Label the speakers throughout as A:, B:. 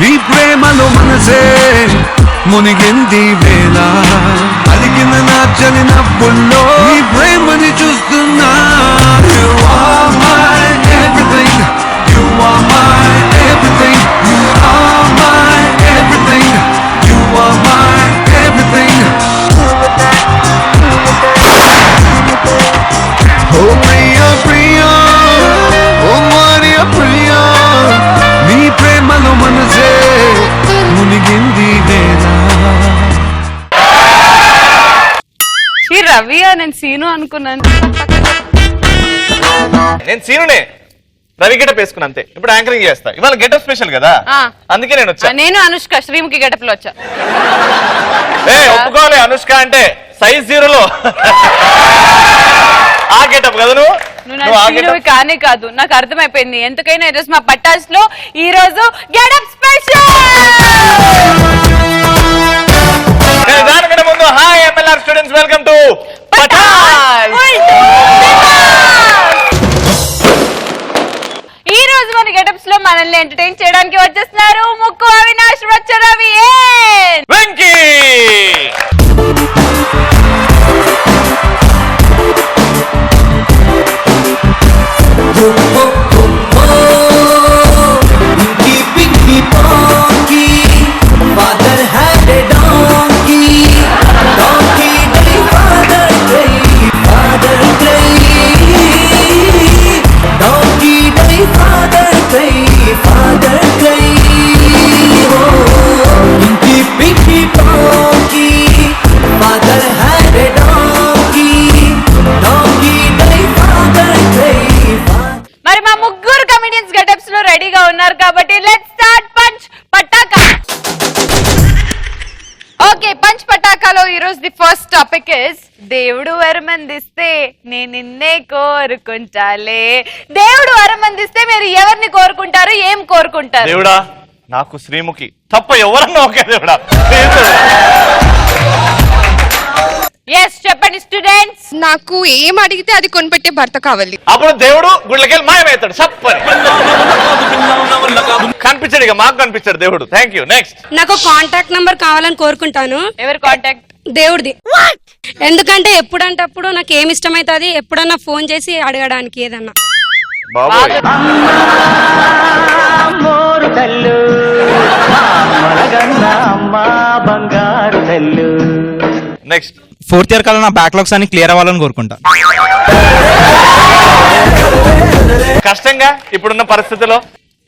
A: నీ ప్రేమలో మనసే మునిగింది వేళ అలిగిన నా చలి నవ్వుల్లో నీ ప్రేమని చూస్తున్నా. You are my everything, you are my everything, you are my everything, you are my everything. Oh Priya Priya, oh Maria Priya, నీ ప్రేమలో మనసే మునిగింది వేళ.
B: ఈ రవియా నేను సీను అనుకున్నాను.
C: నేను సీనునే, రవి గెటప్ వేసుకున్నా అంతే. ఇప్పుడు యాంకరింగ్ చేస్తా. ఇవాళ గెటప్ స్పెషల్ కదా, అందుకే నేను వచ్చా.
B: నేను అనుష్క శ్రీముఖి గెటప్ లో వచ్చా.
C: ఒప్పుకోవాలి, అనుష్క అంటే సైజ్ 0లో ఆ గెటప్ కదా
B: నువ్వు. కానీ కాదు, నాకు అర్థమైపోయింది. ఎందుకైనా ఈరోజు మా పటాస్ లో ఈ రోజు గెటప్ స్పెషల్.
C: దానికంటే ముందు hi MLR students, welcome to Patas.
B: ఈ రోజు మన గెటప్స్ లో మనల్ని ఎంటర్టైన్ చేయడానికి వచ్చేస్తున్నారు ముక్కు అవినాష్, వచ్చ రవి,
C: వెంకీ.
B: మరి మా ముగ్గురు కమెడియన్స్ గెటప్స్ లో రెడీగా ఉన్నారు కాబట్టి let's start punch Pataka. Okay, punch పటాకాలో ఈ రోజు ది ఫస్ట్ టాపిక్ ఇస్ దేవుడు వరమందిస్తే నేను నిన్నే కోరుకుంటాలే. దేవుడు వరమందిస్తే మీరు ఎవరిని కోరుకుంటారు, ఏం కోరుకుంటారు?
C: దేవుడా నాకు శ్రీముఖి తప్ప ఎవరన్నా ఓకే దేవుడా.
B: ఎస్, చెప్పండి స్టూడెంట్స్.
D: నాకు ఏం అడిగితే అది కొనిపెట్టే భర్త కావాలి.
C: అప్పుడు దేవుడు గుళ్ళకెళ్ళి మాయమవుతాడు సప్పని. కనిపించాడు, ఇక మాకు కనిపించాడు దేవుడు. Thank you. నెక్స్ట్,
E: నాకు కాంటాక్ట్ నంబర్ కావాలని కోరుకుంటాను.
B: ఎవరి కాంటాక్ట్?
E: దేవుడిది. ఎందుకంటే ఎప్పుడంటే అప్పుడు నాకు ఏమి ఇష్టమైతుంది, ఎప్పుడన్నా ఫోన్ చేసి అడగడానికి ఏదన్నా.
C: నెక్స్ట్,
F: 4th ఇయర్ కల్లా నా బ్యాక్లాగ్స్ అన్ని క్లియర్ అవ్వాలని కోరుకుంటా.
C: కష్టంగా ఇప్పుడున్న పరిస్థితిలో,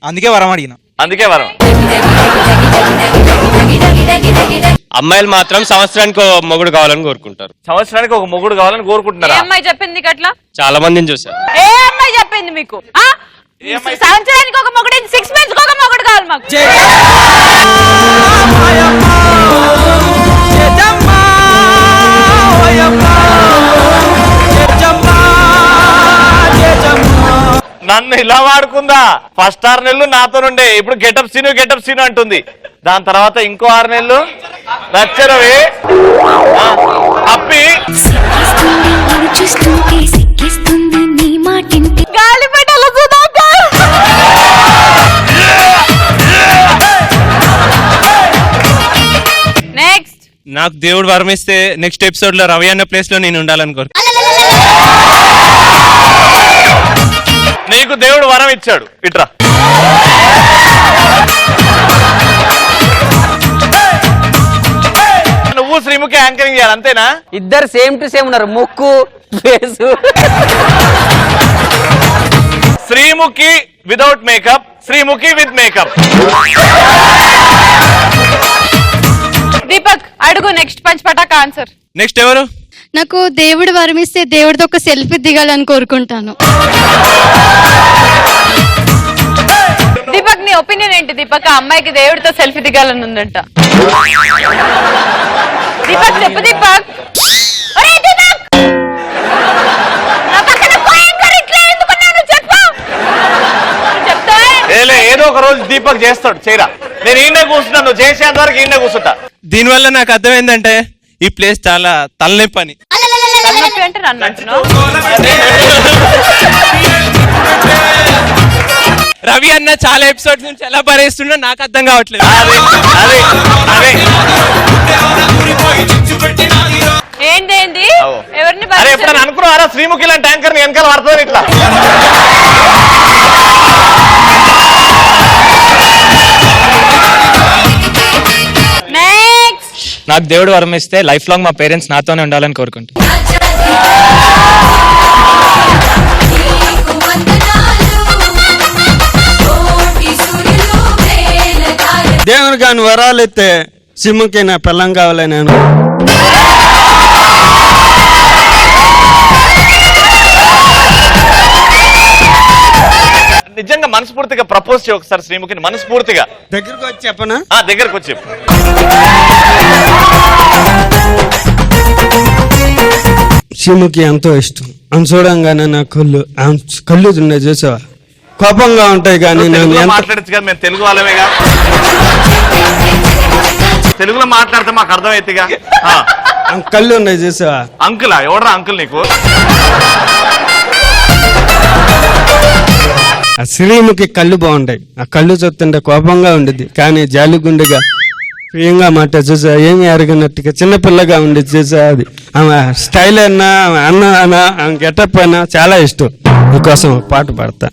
F: అందుకే వరం అడిగిన.
C: అందుకే వరం.
G: అమ్మాయిలు మాత్రం సంవత్సరానికి మొగుడు కావాలని కోరుకుంటారు.
C: సంవత్సరానికి ఒక మొగుడు కావాలని కోరుకుంటున్నారా?
B: ఏ అమ్మాయి చెప్పింది నీకు అట్లా?
G: చాలా మందిని చూసారు.
B: ఏ అమ్మాయి చెప్పింది మీకు? సంవత్సరానికి ఒక మొగుడు, 6 months ఒక మొగుడు కావాలి మాకు.
C: నన్ను ఇలా వాడుకుందా. ఫస్ట్ 6 నెలలు నాతో నుండే, ఇప్పుడు గెటప్ సీను అంటుంది. దాని తర్వాత ఇంకో 6 నెలలు నచ్చరవి అప్పి
B: నెక్స్ట్,
G: నాకు దేవుడు వరమిస్తే నెక్స్ట్ ఎపిసోడ్ లో రవి అన్న ప్లేస్ లో నేను ఉండాలని కోరుకుంటా.
C: నీకు దేవుడు వరం ఇచ్చాడు, ఇట్రా. నువ్వు శ్రీముఖి యాంకరింగ్ చేయాలి, అంతేనా?
H: ఇద్దరు సేమ్ టు సేమ్ ఉన్నారు, ముక్కు face.
C: Sreemukhi without makeup, Sreemukhi with makeup.
B: Deepak అడుగు, next punch Pataka answer.
G: Next ఎవరు?
E: నాకు దేవుడు వరమిస్తే దేవుడితో ఒక సెల్ఫీ దిగాలని కోరుకుంటాను.
B: దీపక్ నీ ఒపీనియన్ ఏంటి? దీపక్, ఆ అమ్మాయికి దేవుడితో సెల్ఫీ దిగాలని ఉందంట. దీపక్ చెప్పు. దీపక్,
C: ఏదో ఒక రోజు దీపక్ చేస్తాడు, చేయరా. నేను ఈయన కూర్చున్నా, నువ్వు చేసేంత వరకు ఈయన కూర్చుంటా.
G: దీనివల్ల నాకు అర్థమైందంటే ఈ ప్లేస్ చాలా తలనొప్పి అని.
B: అంటే నన్ను అంటున్నావు.
G: రవి అన్న చాలా ఎపిసోడ్స్ నుంచి ఎలా భరేస్తున్నా నాకు అర్థం కావట్లేదు.
C: అది అది
B: ఏంటి ఏంటి ఎవరిని
C: అరే ఎప్పుడైనా అనుకున్నారా శ్రీముఖి లాంటి ట్యాంకర్ ని వెనకాల పడుతుంది ఇట్లా?
B: నెక్స్ట్
F: నాకు దేవుడు వరం ఇస్తే లైఫ్ లాంగ్ మా పేరెంట్స్ నాతోనే ఉండాలని కోరుకుంటా.
I: దేవుని కాని వరాలు ఇస్తే సిమ్ముకి నా పిల్లం కావాలి నేను.
C: నిజంగా మనస్ఫూర్తిగా ప్రపోజ్ చేయ ఒకసారి శ్రీముఖిని మనస్ఫూర్తిగా.
I: దగ్గరకు వచ్చి చెప్పనా?
C: దగ్గరకు వచ్చి చెప్పు.
I: సిమ్ముకి ఎంతో ఇష్టం. ఆమె చూడంగానే నా కళ్ళు ఉన్నాయి చూసావా, కోపంగా ఉంటాయి. కానీ నేను
C: మాట్లాడచ్చు కదా, మేము తెలుగు వాళ్ళమేగా, తెలుగులో మాట్లాడితే మాకు అర్థమైతేగా.
I: కళ్ళు ఉన్నాయి చూసావా.
C: అంకులా? ఎవడరా అంకుల్ నీకు?
I: ఆ శ్రీముఖి కళ్ళు బాగుంటాయి. ఆ కళ్ళు చూస్తుంటే కోపంగా ఉండేది, కానీ జాలిగుండెగా ప్రియంగా మాట చూసా, ఏమి అరగనట్టుగా చిన్నపిల్లగా ఉండేది చూసా. అది ఆమె స్టైల్ అయినా, ఆమె అన్న అన్నా, ఆమె గెటప్ అయినా చాలా ఇష్టం. మీకోసం పాట పాడతా.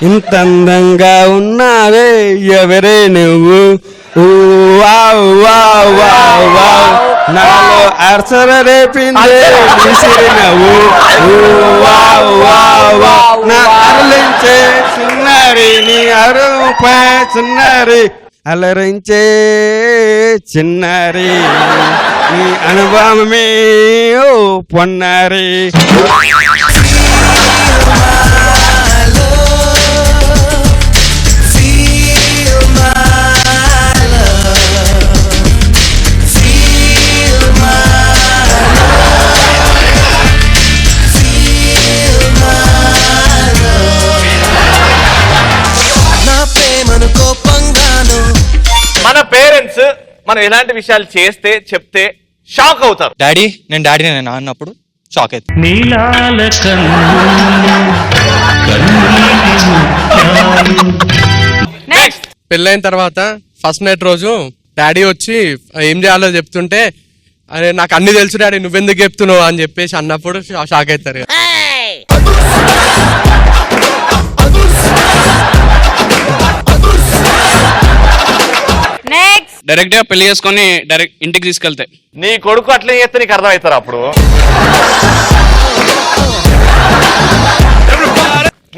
I: ఇంత అందంగా ఉన్నావే ఎవరే నువ్వు, నాలో అర్సర రేపిందే నవ్వు, నా అరలించే చిన్నారి నీ అరుపై చిన్నారి, అలరించే చిన్నారి నీ అనుభవమే ఓ పొన్నారి.
C: మన పేరెంట్స్ మనం ఎలాంటి విషయాలు చేస్తే చెప్తే షాక్ అవుతారు.
F: డాడీ నేను డాడీని నేను అన్నప్పుడు షాక్ అవుతుంది.
C: నెక్స్ట్
G: పెళ్ళైన తర్వాత ఫస్ట్ నైట్ రోజు డాడీ వచ్చి ఏం చేయాలో చెప్తుంటే, అరే నాకు అన్ని తెలుసు డాడీ నువ్వెందుకు చెప్తున్నావు అని చెప్పేసి అన్నప్పుడు షాక్ అవుతారు.
J: డైరెక్ట్ గా పెళ్లి చేసుకొని డైరెక్ట్ ఇంటికి తీసుకెళ్తే
C: నీ కొడుకు అట్లా చేస్తే నీకు అర్థమవుతారు అప్పుడు.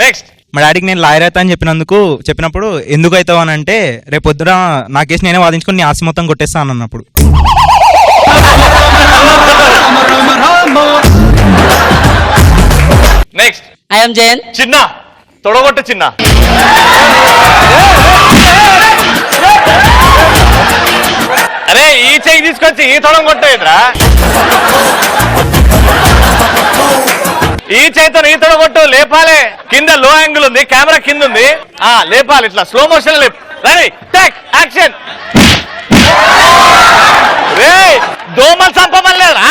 C: నెక్స్ట్
F: మా డాడీకి నేను లాయర్ అవుతా అని చెప్పినప్పుడు ఎందుకు అవుతావు అని అంటే, రేపు పొద్దున నా కేసు నేనే వాదించుకొని నీ ఆస్తి మొత్తం కొట్టేస్తాను అన్నప్పుడు.
C: Next
H: I'm Jayan.
C: చిన్న తొడగొట్టు చిన్న. అరే ఈ చెయ్యి తీసుకొచ్చి ఈ తొడం కొట్టేదిరా, ఈ చేతితో ఈ తొడగొట్టు లేపాలి. కింద లో యాంగిల్ ఉంది, కెమెరా కింద ఉంది, లేపాలి ఇట్లా స్లో మోషన్ లేపు. Ready take action. రే దోమలు చంపమని లేదా?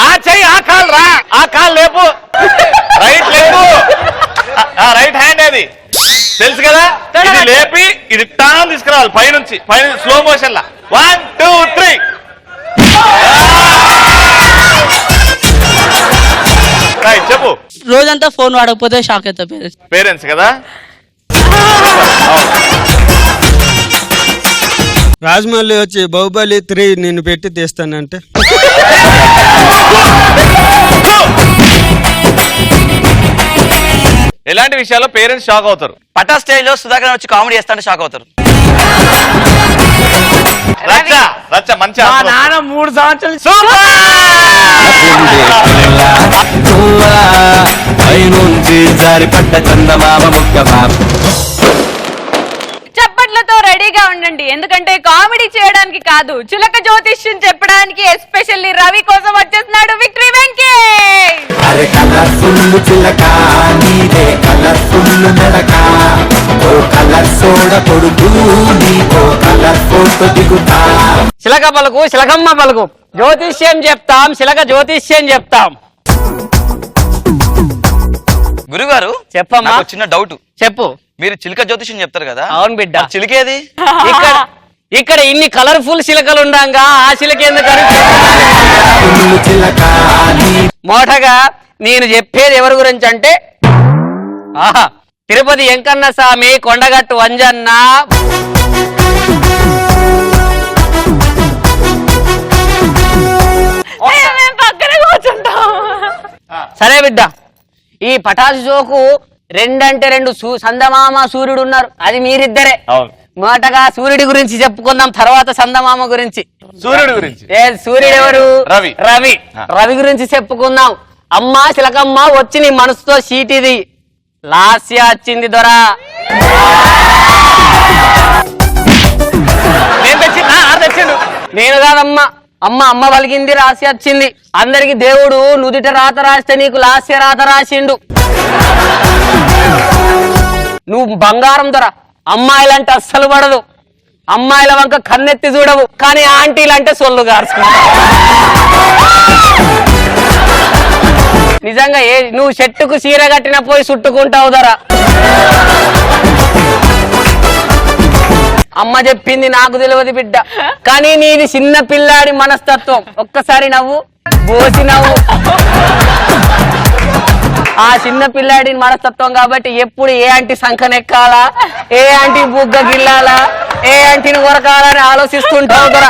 C: ఆ చెయ్యి ఆ కాలు రా, ఆ కాలు లేపు, రైట్ లేపు, రైట్ హ్యాండ్ అది తెలుసు కదా. ఇది లేపి ఇది టాన్ తీసుకురావాలి పైనుంచి, పైన స్లో మోషన్ లా. 1 2 3. రైట్ చెప్పు.
H: రోజంతా ఫోన్ వాడకపోతే షాక్ అవుతా
C: పేరెంట్స్ కదా.
I: రాజమౌళి వచ్చి బాహుబలి 3 నిన్ను పెట్టి తీస్తానంటే
C: ఎలాంటి విషయాల్లో పేరెంట్స్ షాక్ అవుతారు?
H: పటా స్టేజ్ లో సుధాకర్ వచ్చి కామెడీ చేస్తాంటే షాక్ అవుతారు.
C: రచ్చ రచ్చ మంచి
H: నాన్న 3 సంవత్సరాలు
B: చప్పట్లతో రెడీగా ఉండండి, ఎందుకంటే కామెడీ చేయడానికి కాదు, చిలక జ్యోతిష్యం చెప్పడానికి ఎస్పెషల్లీ రవి కోసం వచ్చేస్తున్నాడు విక్టరీ వెంకీ.
A: అరే కలర్ఫుల్ చిలక నీదే కలర్ఫుల్ నడక, ఓ కలర్స్ సోడ కొడుతూ నీతో కలర్ ఫోటో దిగుతా.
H: శిలక పలుకు శిలకమ్మ పలుకు జ్యోతిష్యం చెప్తాం శిలక జ్యోతిష్యం చెప్తాం.
K: గురుగారు
H: చెప్పమ్మా.
K: నాకు చిన్న డౌట్.
H: చెప్పు.
K: మీరు చిలుక జ్యోతిష్యం చెప్తారు కదా?
H: అవును బిడ్డ.
K: చిలికేది
H: ఇక్కడ ఇన్ని కలర్ఫుల్ శిలకలు ఉండంగా ఆ శిలక ఎందుకని మోటగా నేను చెప్పేది ఎవరి గురించి అంటే ఆహా తిరుపతి వెంకన్న స్వామి కొండగట్టు వంజన్న
B: పక్కనే కూర్చుంటాం.
H: సరే బిడ్డ ఈ పటాసు జోకు రెండంటే రెండు సందమామ సూర్యుడు ఉన్నారు అది మీరిద్దరే. మొదటగా సూర్యుడి గురించి చెప్పుకుందాం తర్వాత సందమామ గురించి.
C: సూర్యుడి గురించి
H: సూర్యుడు ఎవరు?
C: రవి.
H: రవి రవి గురించి చెప్పుకుందాం. అమ్మా శిలకమ్మ వచ్చి నీ మనసుతో సీటిది లాస్య వచ్చింది దొరా. నేను కాదమ్మా అమ్మ పలికింది రాసి వచ్చింది. అందరికి దేవుడు నుదిట రాత రాస్తే నీకు లాస్య రాత రాసిండు. నువ్వు బంగారం దొర అమ్మాయిలంటే అస్సలు పడదు. అమ్మాయిల వంక కన్నెత్తి చూడవు కానీ ఆంటీలంటే సొల్లు గార్చుకుంటావు. నిజంగా నువ్వు చెట్టుకు చీర కట్టిన పోయి చుట్టుకుంటావు దొర. అమ్మ చెప్పింది నాకు తెలియదు బిడ్డ కానీ నీది చిన్న పిల్లాడి మనస్తత్వం. ఒక్కసారి నవ్వు బోసి నవ్వు. ఆ చిన్న పిల్లాడి మనస్తత్వం కాబట్టి ఎప్పుడు ఏ ఆంటీ సంఖనెక్కాలా ఏ ఆంటీ బుగ్గ గిల్లాలా ఏ ఆంటీని కొరకాలని ఆలోచిస్తుంటావు దొర.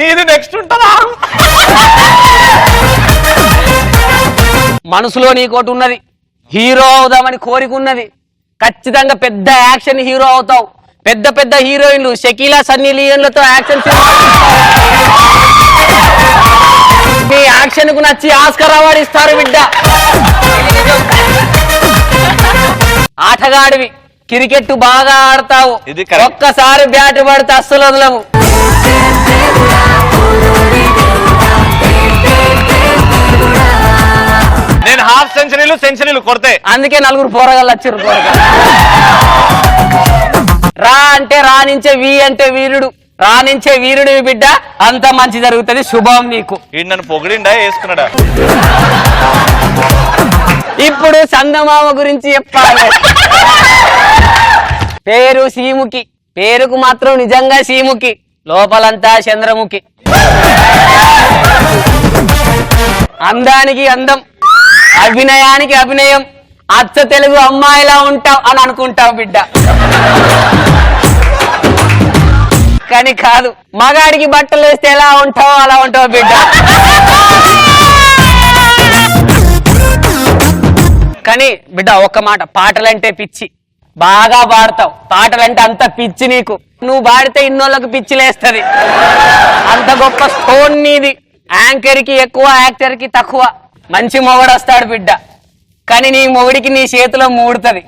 C: నీది నెక్స్ట్ ఉంటుందా?
H: మనసులో నీకోటి ఉన్నది హీరో అవుదామని కోరికున్నది. ఖచ్చితంగా పెద్ద యాక్షన్ హీరో అవుతావు. పెద్ద పెద్ద హీరోయిన్లు షకీలా సన్నీ లియోన్లతో యాక్షన్ నీ యాక్షన్ కు నచ్చి ఆస్కార్ అవార్డు ఇస్తారు బిడ్డ. ఆటగాడివి క్రికెట్ బాగా ఆడతావు. ఒక్కసారి బ్యాట్ పడితే అస్సలు వదలవు.
C: నేను హాఫ్ సెంచరీలు కొడితే
H: అందుకే నలుగురు పోరగాళ్ళు వచ్చారు. రా అంటే రానించే వి అంటే వీరుడు రానించే వీరుడివి బిడ్డ. అంత మంచి జరుగుతుంది. శుభం నీకు.
C: నన్ను పొగిడిండా వేసుకున్నాడా?
H: ఇప్పుడు చందమామ గురించి చెప్పాలి. పేరు సీముకి పేరుకు మాత్రం నిజంగా సీముకి లోపలంతా చంద్రముఖి. అందానికి అందం అభినయానికి అభినయం. అచ్చ తెలుగు అమ్మాయిలా ఉంటావు అని అనుకుంటావు బిడ్డ కానీ కాదు. మగాడికి బట్టలు వేస్తే ఎలా ఉంటావో అలా ఉంటావు బిడ్డ. కానీ బిడ్డ ఒక్క మాట పాటలంటే పిచ్చి బాగా పాడతావు. పాటలంటే అంత పిచ్చి నీకు. నువ్వు పాడితే ఇన్నోళ్ళకు పిచ్చి లేస్తుంది. అంత గొప్ప స్టోన్ నీది. యాంకర్ కి ఎక్కువ యాక్టర్ కి తక్కువ. మంచి మొగుడు వస్తాడు బిడ్డ కానీ నీ మొగుడికి నీ చేతిలో మూడుతుంది.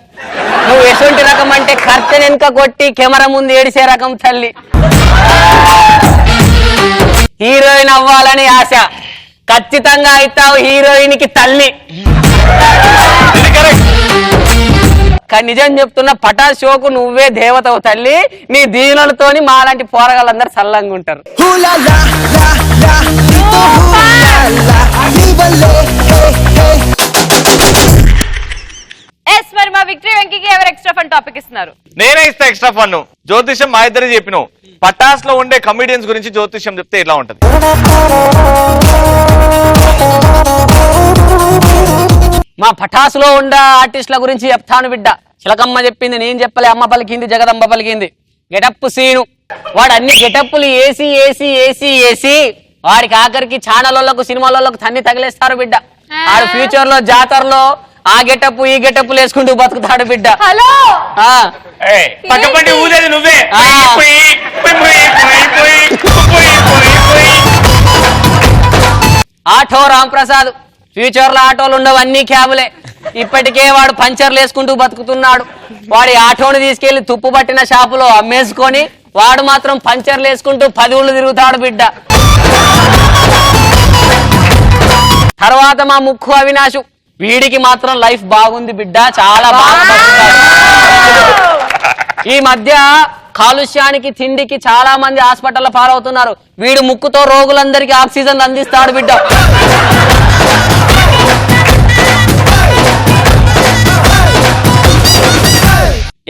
H: నువ్వు ఎటువంటి రకం అంటే కర్తెన్ వెనుక కొట్టి కెమెరా ముందు ఏడిసే రకం తల్లి. హీరోయిన్ అవ్వాలని ఆశ ఖచ్చితంగా అవుతావు హీరోయిన్ కి తల్లి. కానీ నిజం చెప్తున్న పటాస్ షోకు నువ్వే దేవతవు తల్లి. నీ దీనులతోని మాలాంటి పోరగాళ్ళందరూ సల్లంగా ఉంటారు.
B: మరి మా విక్టరీ వెంకీకి ఎవరు ఎక్స్ట్రా ఫన్ టాపిక్ ఇస్తున్నారు?
C: నేనే ఇస్తా ఎక్స్ట్రా ఫన్. జ్యోతిష్యం మా ఇద్దరే చెప్పినావు. పటాస్ లో ఉండే కమిడియన్స్ గురించి జ్యోతిష్యం చెప్తే ఎలా ఉంటది?
H: మా పటాసులో ఉండే ఆర్టిస్టుల గురించి చెప్తాను బిడ్డ. చిలకమ్మ చెప్పింది నేను చెప్పలే. అమ్మ పలికింది జగదంబ పలికింది. గెటప్ సీను వాడు అన్ని గెటప్పులు ఏసి ఏసి ఏసి ఏసి వాడికి ఆఖరికి ఛానళ్ళకు సినిమాలకు తన్ని తగిలేస్తారు బిడ్డ. ఆడు ఫ్యూచర్ లో జాతరలో ఆ గెటప్ ఈ గెటప్ వేసుకుంటూ బతుకుతాడు బిడ్డ.
B: హలో
C: పక్కపండి ఊదేది నువ్వే.
H: ఆటో రాంప్రసాద్ ఫ్యూచర్ లో ఆటోలు ఉండవు అన్ని క్యాబులే. ఇప్పటికే వాడు పంచర్లు వేసుకుంటూ బతుకుతున్నాడు. వాడి ఆటోని తీసుకెళ్లి తుప్పు పట్టిన షాపులో అమ్మేసుకొని వాడు మాత్రం పంచర్లు వేసుకుంటూ 10 ఊళ్ళు తిరుగుతాడు బిడ్డ. తర్వాత మా ముక్కు అవినాషు వీడికి మాత్రం లైఫ్ బాగుంది బిడ్డ. చాలా బాగా ఈ మధ్య కాలుష్యానికి తిండికి చాలా మంది హాస్పిటల్ పాలవుతున్నారు. వీడు ముక్కుతో రోగులందరికీ ఆక్సిజన్ అందిస్తాడు బిడ్డ.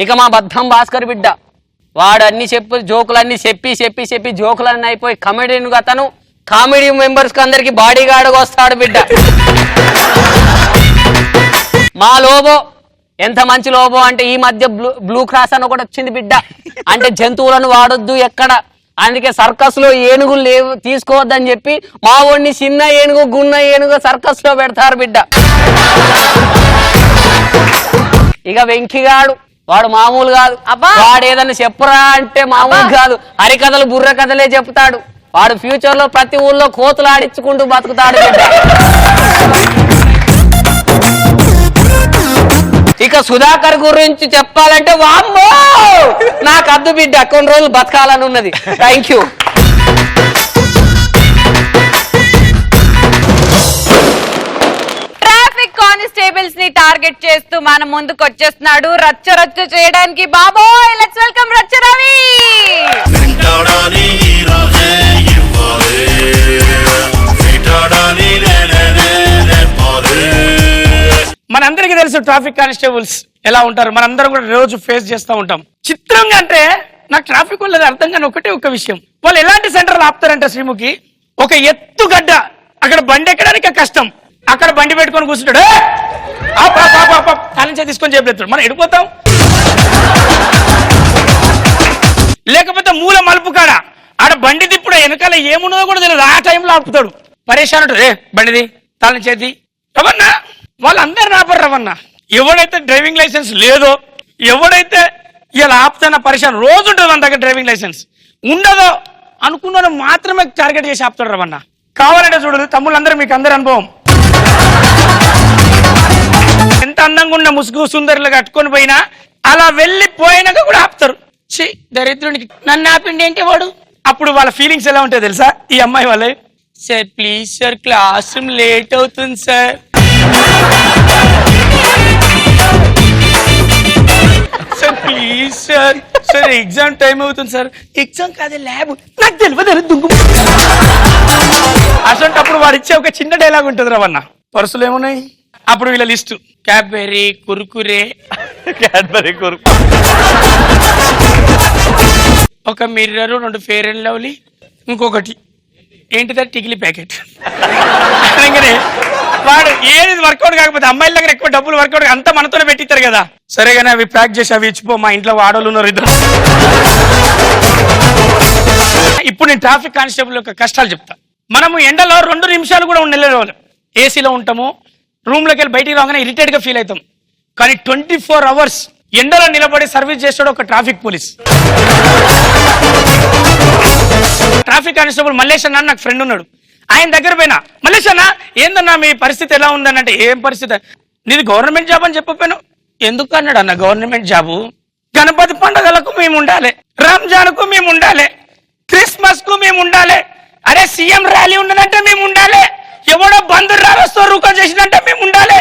H: ఇక మా బద్దం భాస్కర్ బిడ్డ, వాడు అన్ని జోకులన్నీ చెప్పి జోకులన్నీ అయిపోయి కమెడీని అతను కామెడీ మెంబర్స్ కి అందరికి బాడీ గార్డ్గా వస్తాడు బిడ్డ. మా లోబో ఎంత మంచి లోబో అంటే ఈ మధ్య బ్లూ క్రాస్ అని ఒకటి వచ్చింది బిడ్డ. అంటే జంతువులను వాడొద్దు ఎక్కడ, అందుకే సర్కస్ లో ఏనుగులు లేవు తీసుకోవద్దని చెప్పి మా వాడిని చిన్న ఏనుగు గున్న ఏనుగు సర్కస్ లో పెడతారు బిడ్డ. ఇక వెంకిగాడు, వాడు మామూలు కాదు. వాడు ఏదన్నా చెప్పురా అంటే మామూలు కాదు, హరికథలు బుర్ర కథలే చెప్తాడు. వాడు ఫ్యూచర్ లో ప్రతి ఊళ్ళో కోతులు ఆడించుకుంటూ బతుకుతాడు బిడ్డ. ఇక సుధాకర్ గురించి చెప్పాలంటే వామ్మో నాకు అద్దు బిడ్డ, కొన్ని రోజులు బతకాలని ఉన్నది. Thank you.
B: ట్రాఫిక్ కానిస్టేబుల్స్ ని టార్గెట్ చేస్తూ మన ముందుకు వచ్చేస్తున్నాడు రచ్చ రచ్చ చేయడానికి. బాబోయ్, లెట్స్ వెల్కమ్ రచ్చ రవి.
L: మనందరికీ తెలుసు ట్రాఫిక్ కానిస్టేబుల్స్ ఎలా ఉంటారు, మనందరం కూడా రోజు ఫేస్ చేస్తూ ఉంటాం. చిత్రంగా అంటే నాకు ట్రాఫిక్ వాళ్ళది అర్థం కాని ఒక విషయం, వాళ్ళు ఎలాంటి సెంటర్లు ఆపుతారంటే శ్రీముఖి, ఒక ఎత్తుగడ్డ అక్కడ బండి ఎక్కడానికి కష్టం, అక్కడ బండి పెట్టుకొని కూర్చుంటాడు, తాళించే తీసుకొని చెప్పలేస్తాడు, మనం ఎడిపోతాం. లేకపోతే మూల మలుపు కాడ ఆడ బండి తిప్పుడు వెనకాల ఏమున్నదో కూడా తెలియదు, ఆ టైంలో ఆపుతాడు. పరేషాన్ ఉంటుంది, బండిది తాళించేది. రవన్నా వాళ్ళందరూ రాబర్ రవన్న, ఎవడైతే డ్రైవింగ్ లైసెన్స్ లేదో, ఎవడైతే ఇలా ఆపుతున్న పరిశాన్ రోజు ఉంటుంది మన దగ్గర డ్రైవింగ్ లైసెన్స్ ఉండదో అనుకున్న మాత్రమే టార్గెట్ చేసి ఆపుతాడు రవన్న. కావాలంటే చూడదు తమ్ముళ్ళందరూ, మీకు అందరి అనుభవం. ఎంత అందంగా ఉన్న ముసుగు సుందరులు కట్టుకొని పోయినా అలా వెళ్ళిపోయినాక కూడా ఆపుతారు. ఛీ దరిద్రునికి నన్ను ఆపిండి ఏంటి వాడు. అప్పుడు వాళ్ళ ఫీలింగ్స్ ఎలా ఉంటాయి తెలుసా, ఈ అమ్మాయి వాళ్ళే, sir please sir classroom late అవుతుంది sir, sir please sir, sir exam time అవుతుంది సార్. ఎగ్జామ్ కాదే ల్యాబ్, నాకు తెలియదు దుంగు. అసలు వాడు ఇచ్చే ఒక చిన్న డైలాగ్ ఉంటుంది రవన్న, పర్సులు ఏమున్నాయి అప్పుడు వీళ్ళ లిస్టు, క్యాడ్బెరీ కుర్కురే,
C: క్యాడ్బరీ కుర్కు,
L: ఒక మిర్రర్, 2 ఫెయిర్ అండ్ లవ్లీ, ఇంకొకటి ఏంటిదా టికిలీ ప్యాకెట్. అనగానే వాడు ఏది వర్కౌట్ కాకపోతే అమ్మాయిల దగ్గర ఎక్కువ డబ్బులు వర్కౌట్ అంతా మనతోనే పెట్టిస్తారు కదా, సరేగానే అవి ప్యాక్ చేసి అవి ఇచ్చిపో, మా ఇంట్లో ఆడోళ్ళు ఉన్నారు ఇద్దరు. ఇప్పుడు నేను ట్రాఫిక్ కానిస్టేబుల్ యొక్క కష్టాలు చెప్తా. మనము ఎండలో 2 నిమిషాలు కూడా ఉండలేరు, ఏసీలో ఉంటాము, రూమ్ లోకి వెళ్ళి బయటికి రాగానే ఇరిటేట్ గా ఫీల్ అవుతాం. కానీ 24 hours ఎండలో నిలబడి సర్వీస్ చేస్తాడు ఒక traffic police. Traffic constable Mallesh అన్న నాకు ఫ్రెండ్ ఉన్నాడు, ఆయన దగ్గర పోయినా, మల్లేష్ అన్న ఏందన్నా మీ పరిస్థితి ఎలా ఉందని అంటే, ఏం పరిస్థితి, నీది గవర్నమెంట్ జాబ్ అని చెప్పపోయాను. ఎందుకు అన్నాడు అన్న, గవర్నమెంట్ జాబు గణపతి పండుగలకు మేము ఉండాలి, రంజాన్ కు మేము ఉండాలి, క్రిస్మస్ కు మేము ఉండాలి, అరే సీఎం ర్యాలీ ఉన్నదంటే మేము ఉండాలి, ఎవడో బంధు రారస్తో రూకం చేసిందంటే మేము ఉండాలి.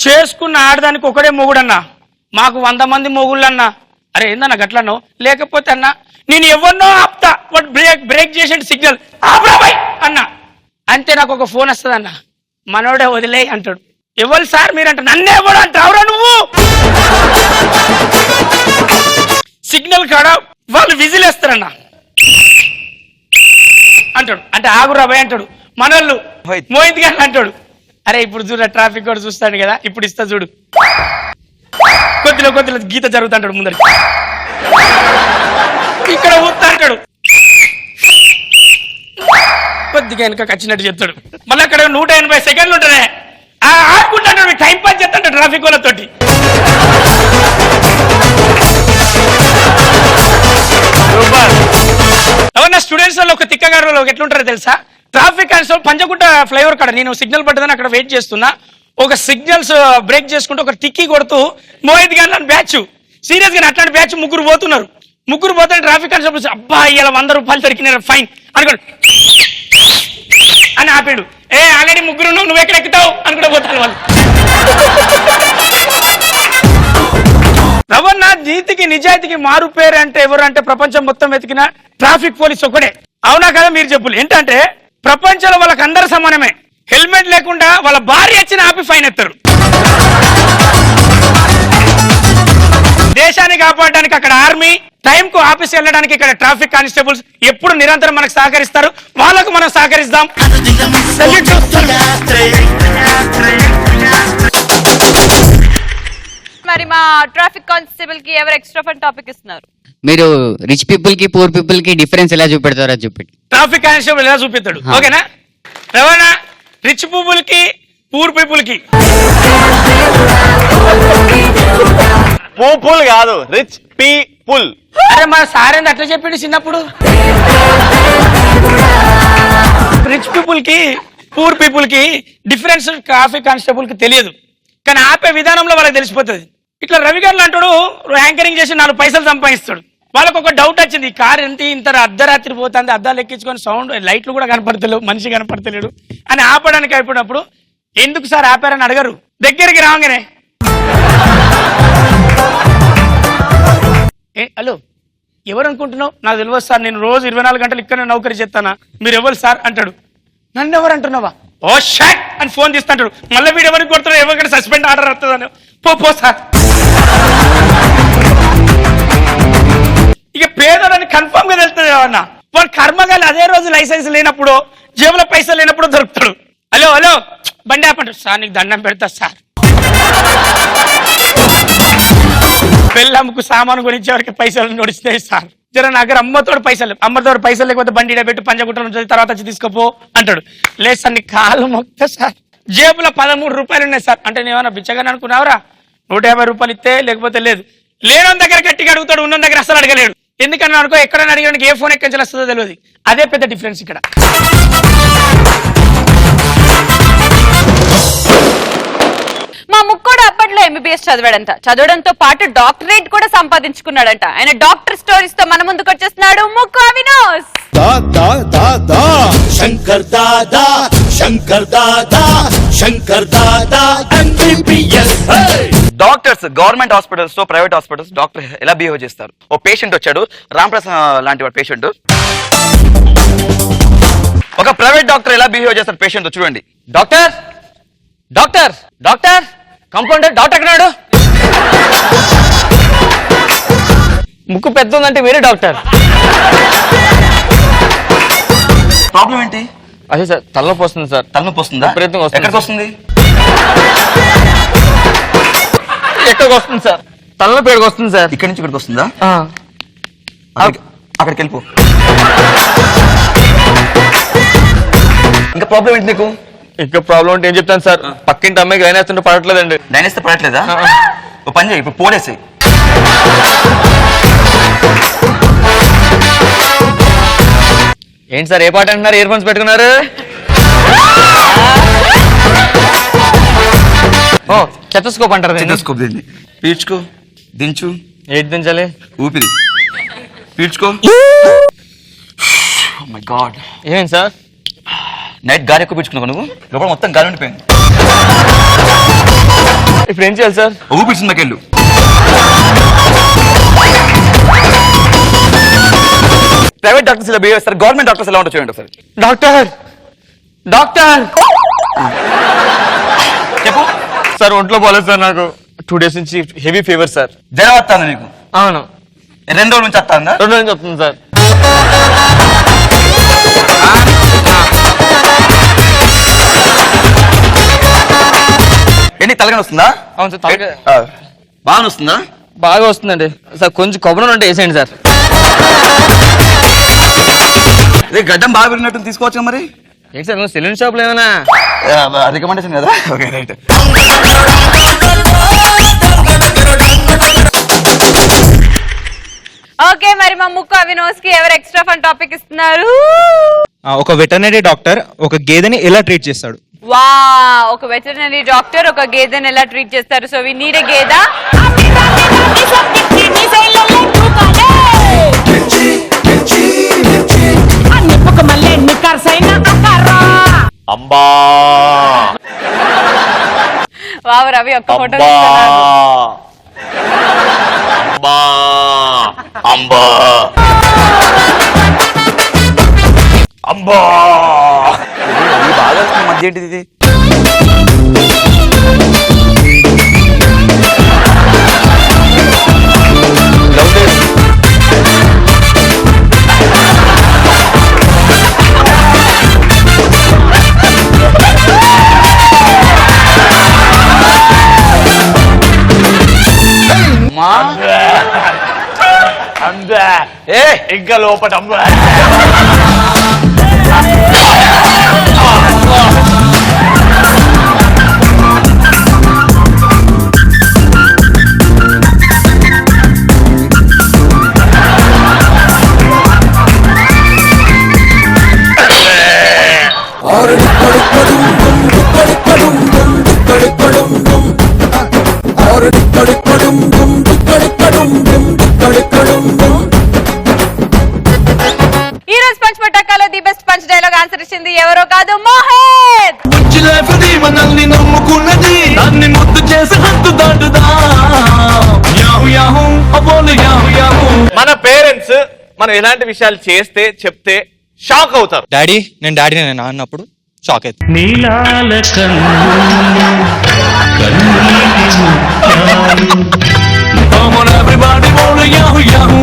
L: చేసుకున్న ఆడదానికి ఒకడే మొగుడన్నా, మాకు 100 మంది మొగుళ్ళన్నా. అరే ఏందన్నా గట్లన్నో, లేకపోతే అన్నా నేను ఎవరినో ఆపుతా, వాడు బ్రేక్ చేసేటి సిగ్నల్ ఆపరాబాయ్ అన్నా అంతే, నాకు ఒక ఫోన్ వస్తుంది అన్న, మనోడే వదిలే అంటాడు. ఎవరు సార్ మీరు అంటే, నన్నే ఎవడు అంటావురా నువ్వు. సిగ్నల్ కాడ వాళ్ళు విజిల్ వేస్తారన్న అంటాడు, అంటే ఆగురాబాయ్ అంటాడు. మనోళ్ళు మోహిత్ గారు అంటాడు, అరే ఇప్పుడు చూడ ట్రాఫిక్ కూడా చూస్తాడు కదా, ఇప్పుడు ఇస్తా చూడు, కొద్దిలో గీత జరుగుతుంటాడు ముందరికి, ఇక్కడ ఊతా అంటాడు, కొద్దిగా వెనక వచ్చినట్టు చెప్తాడు. మళ్ళీ అక్కడ 180 సెకండ్లు ఉంటానే ఆడుకుంటాడు, టైం పాస్ చేస్తాడు ట్రాఫిక్ వాళ్ళతోటి. ఎవరన్నా స్టూడెంట్స్ వాళ్ళు ఒక తిక్కగారు ఎట్లుంటారో తెలుసా, ట్రాఫిక్ కానిస్టేబుల్ పంజగుట్ట ఫ్లైఓవర్ కాడ నేను సిగ్నల్ పడ్డదని అక్కడ వెయిట్ చేస్తున్నా, ఒక సిగ్నల్స్ బ్రేక్ చేసుకుంటూ ఒక టిక్కీ కొడుతూ మోహిత్ గారు బ్యాచ్ సీరియస్ గా అట్లాంటి బ్యాచ్ ముగ్గురు పోతే ట్రాఫిక్ కానిస్టేబుల్ అబ్బా ఇలా 100 రూపాయలు దొరికినారు ఫైన్ అనుకోండి అని ఆపాడు. ఆల్రెడీ ముగ్గురు నువ్వు ఎక్కడ ఎక్కుతావు అనుకుంటా పోతాను వాళ్ళు. నీతికి నిజాయితీకి మారు పేరు అంటే ఎవరు అంటే ప్రపంచం మొత్తం వెతికిన ట్రాఫిక్ పోలీస్ ఒకడే. అవునా కదా మీరు చెప్పులు? ఏంటంటే ప్రపంచంలో వాళ్ళకి అందరు సమానమే. హెల్మెట్ లేకుండా వాళ్ళ భార్య వచ్చిన ఆపి ఫైన్ ఎత్తారు. దేశాన్ని కాపాడడానికి అక్కడ ఆర్మీ, టైం కు ఆఫీస్ వెళ్ళడానికి ఇక్కడ ట్రాఫిక్ కానిస్టేబుల్స్ ఎప్పుడు నిరంతరం మనకు సహకరిస్తారు. వాళ్ళకు మనం సహకరిస్తాం.
B: మరి మా ట్రాఫిక్ కానిస్టేబుల్ కి ఎవరు ఎక్స్ట్రా ఫన్ టాపిక్ ఇస్తున్నారు?
H: మీరు రిచ్ పీపుల్ కి పూర్ పీపుల్ కి డిఫరెన్స్ ఎలా చూపెడతారో చూపెట్టి.
L: ట్రాఫిక్ కానిస్టేబుల్ ఎలా చూపిస్తాడు? ఓకేనా? రవాణా రిచ్ పీపుల్ కి పూర్ పీపుల్ కి
C: పూపుల్ కాదు, రిచ్ పీపుల్.
L: అరే మా సార్ ఏంది అట్లా చెప్పిండు చిన్నప్పుడు? రిచ్ పీపుల్ కి పూర్ పీపుల్ కి డిఫరెన్స్ ట్రాఫిక్ కానిస్టేబుల్ కి తెలియదు, కానీ ఆపే విధానంలో వాళ్ళకి తెలిసిపోతుంది. ఇట్లా రవి గారు అంటాడు యాంకరింగ్ చేసి 4 పైసలు సంపాదిస్తాడు. వాళ్ళకు ఒక డౌట్ వచ్చింది, ఈ కార్ ఇంత అర్ధరాత్రి పోతుంది, అద్దాలు ఎక్కించుకొని సౌండ్ లైట్లు కూడా కనపడతలేవు, మనిషి కనపడతలేడు అని ఆపడానికి అయిపోయినప్పుడు ఎందుకు సార్ ఆపారని అడగరు. దగ్గరికి రాగానే హలో ఎవరు అనుకుంటున్నావు? నాకు తెలియదు సార్, నేను రోజు 24 గంటలు ఇక్కడ నౌకరీ చేస్తానా, మీరు ఎవరు సార్ అంటాడు. నన్ను ఎవరు అంటున్నావా? ఓ షాట్ అని ఫోన్ తీస్తాడు. మళ్ళీ వీడు ఎవరికి కొడతాడు, ఎవరికైనా సస్పెండ్ ఆర్డర్ వస్తుందని పో సార్. ఇక పేదలని కన్ఫర్మ్ గా తెలుస్తుంది ఏమన్నా. వాడు కర్మగాలి అదే రోజు లైసెన్స్ లేనప్పుడు, జేబులో పైసలు లేనప్పుడు దొరుకుతాడు. హలో హలో బండి ఆపండి సార్, నీకు దండం పెడతా సార్. బెల్లంకు సామాను గురించి ఎవరికి పైసలు నడిస్తాయి సార్, జర నా దగ్గర అమ్మతోడు పైసలు లేకపోతే బండి పెట్టి పంచగుట్టల నుంచి తర్వాత వచ్చి తీసుకోపో అంటాడు. లేదు సార్ నీ కాలు మొక్తా సార్, జేబులో 13 రూపాయలు ఉన్నాయి సార్ అంటే నేనేమన్నా బిచ్చగాని అనుకున్నావురా? 150 రూపాయలు ఇస్తే లేకపోతే లేదు. లేని దగ్గర గట్టిగా అడుగుతాడు, ఉన్న దగ్గర అసలు అడగలేడు. ఎందుకన్నా అనుకో ఎక్కడైనా అడిగడానికి ఏ ఫోన్ ఎక్కడి నుంచి వస్తుందో తెలియదు. అదే పెద్ద డిఫరెన్స్ ఇక్కడ.
B: మా ముక్కోడు అప్పట్లో ఎంబీబీఎస్ చదివాడంట, చదవడంతో పాటు డాక్టరేట్ కూడా సంపాదించుకున్నాడంట. ఆయన డాక్టర్ స్టోరీస్ తో మన ముందుకు వచ్చేస్తున్నాడు ముక్కు అవినోస్.
A: Shankar Dada Shankar Dada Shankar Dada MBBS.
K: Doctors government hospitals తో ప్రైవేట్ హాస్పిటల్స్ డాక్టర్ ఎలా బిహేవ్ చేస్తారు? ఓ పేషెంట్ వచ్చాడు, రాంప్రసాద్ లాంటి వాడు పేషెంట్. ఒక ప్రైవేట్ డాక్టర్ ఎలా బిహేవ్ చేస్తారు పేషెంట్ తో చూడండి.
H: Doctor doctor doctor compounder doctor ఎక్కడాడు? ముక్కు పెద్ద ఉందంటే వేరే డాక్టర్.
K: ప్రాబ్లం ఏంటి?
H: అదే సార్ తలనొప్పి వస్తుంది సార్.
K: తలనొప్పి వస్తుందా?
H: విపరీతంగా వస్తుంది.
K: ఎక్కడికి వస్తుంది?
H: ఎక్కడికి వస్తుంది సార్? తలనొప్పి ఎక్కడికి వస్తుంది సార్?
K: ఇక్కడి నుంచి ఇక్కడికి వస్తుందా? అక్కడికి వెళ్ళిపో. ఇంకా ప్రాబ్లం ఏంటి నీకు?
H: ఇంకా ప్రాబ్లం అంటే ఏం చెప్తాను సార్, పక్కింటి అమ్మాయికి లైన్ వేస్తుంటే పడట్లేదండి.
K: లైన్ వేస్తే పడట్లేదా? ఓ పని చేయి, ఇప్పుడు పోలేసి.
H: ఏంటి సార్ ఏ పాట అంటున్నారు? ఇయర్ ఫోన్స్ పెట్టుకున్నారు? ఓ స్టెథోస్కోప్ అంటారు.
K: స్టెథోస్కోప్ దీన్ని పీల్చుకో, దించు.
H: ఏంటి దించాలి?
K: ఊపిరి పీల్చుకో. మై గాడ్,
H: ఏమైంది సార్?
K: నైట్ గాలి ఎక్కువ పీల్చుకున్నావు నువ్వు, లోపల మొత్తం గాలి ఉండిపోయింది.
H: ఇప్పుడు ఏం చేయాలి సార్?
K: ఊపిరిస్తుందాక వెళ్ళు. ప్రైవేట్ డాక్టర్స్ ఇలా బిహేవ్ చేస్తారు, గవర్నమెంట్ డాక్టర్స్ ఎలా ఉంటారు చూడండి ఒకసారి.
H: డాక్టర్ డాక్టర్
K: చెప్పు
H: సార్. ఒంట్లో పోలేదు సార్, నాకు 2 days నుంచి హెవీ ఫీవర్ సార్.
K: జ్వరం వస్తాను నీకు?
H: అవును.
K: 2 రోజుల నుంచి వస్తుందా?
H: 2 రోజుల నుంచి వస్తుంది సార్.
K: ఏంటి తలగని వస్తుందా?
H: అవును సార్.
K: బాగా వస్తుందా?
H: బాగా వస్తుందండి సార్. కొంచెం కొబ్బరి ఉంటే వేసేయండి సార్.
K: అదే గడ్డం బాగా పెరిగినట్టు తీసుకోవచ్చు మరి.
H: ఏంటి సార్ నువ్వు సెలూన్ షాప్లో ఏమైనా
K: రికమెండేషన్ కదా? Okay right.
B: ఓకే మరి మా ముక్కు అవినోస్ కి ఎవరు ఎక్స్ట్రా ఫన్ టాపిక్ ఇస్తున్నారు?
F: ఒక వెటర్నరీ డాక్టర్ ఒక గేదెని ఎలా ట్రీట్ చేస్తాడు?
B: వా, ఒక వెటర్నరీ డాక్టర్ ఒక గేదెని ఎలా ట్రీట్ చేస్తారు? సో వి నీడ్ ఎ గేద.
C: అంబా
B: వావ్ రవి ఒక్క ఫోటో
C: అంబా అంబా అంబా
K: ఈ బాగా మధ్య ఏంటిది ఇది? Love this. అమ్మా.
C: అంబా
K: ఏ
C: ఇంకా లోపట అంబా
B: ఈ రోజు పంచ్ పటాకాలో the best punch dialogue answer ఇచ్చింది ఎవరో కాదు మోహిత్.
A: మనల్ని నమ్ముకున్నది దాన్ని ముద్దు చేసి హద్దు దాటుదా యాహు యాహు అపోలు యాహు యాహు.
C: మన పేరెంట్స్ మనం ఎలాంటి విషయాలు చేస్తే చెప్తే షాక్ అవుతారు.
F: డాడీ నేను డాడీ నేను అన్నప్పుడు షాక్ అవుతుంది.
A: నీలాల Come on everybody, bolo yahu yahu.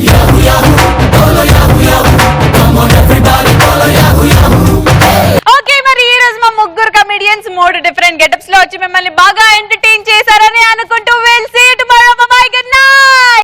A: Yahu yahu, bolo yahu yahu. Come on everybody, bolo yahu yahu.
B: Okay, మరి ఈ రోజు మా ముగ్గురు కమెడియన్స్ 3 డిఫరెంట్ గెటప్స్ లో వచ్చి మిమ్మల్ని బాగా ఎంటర్టైన్ చేశారని అనుకుంటున్నాను.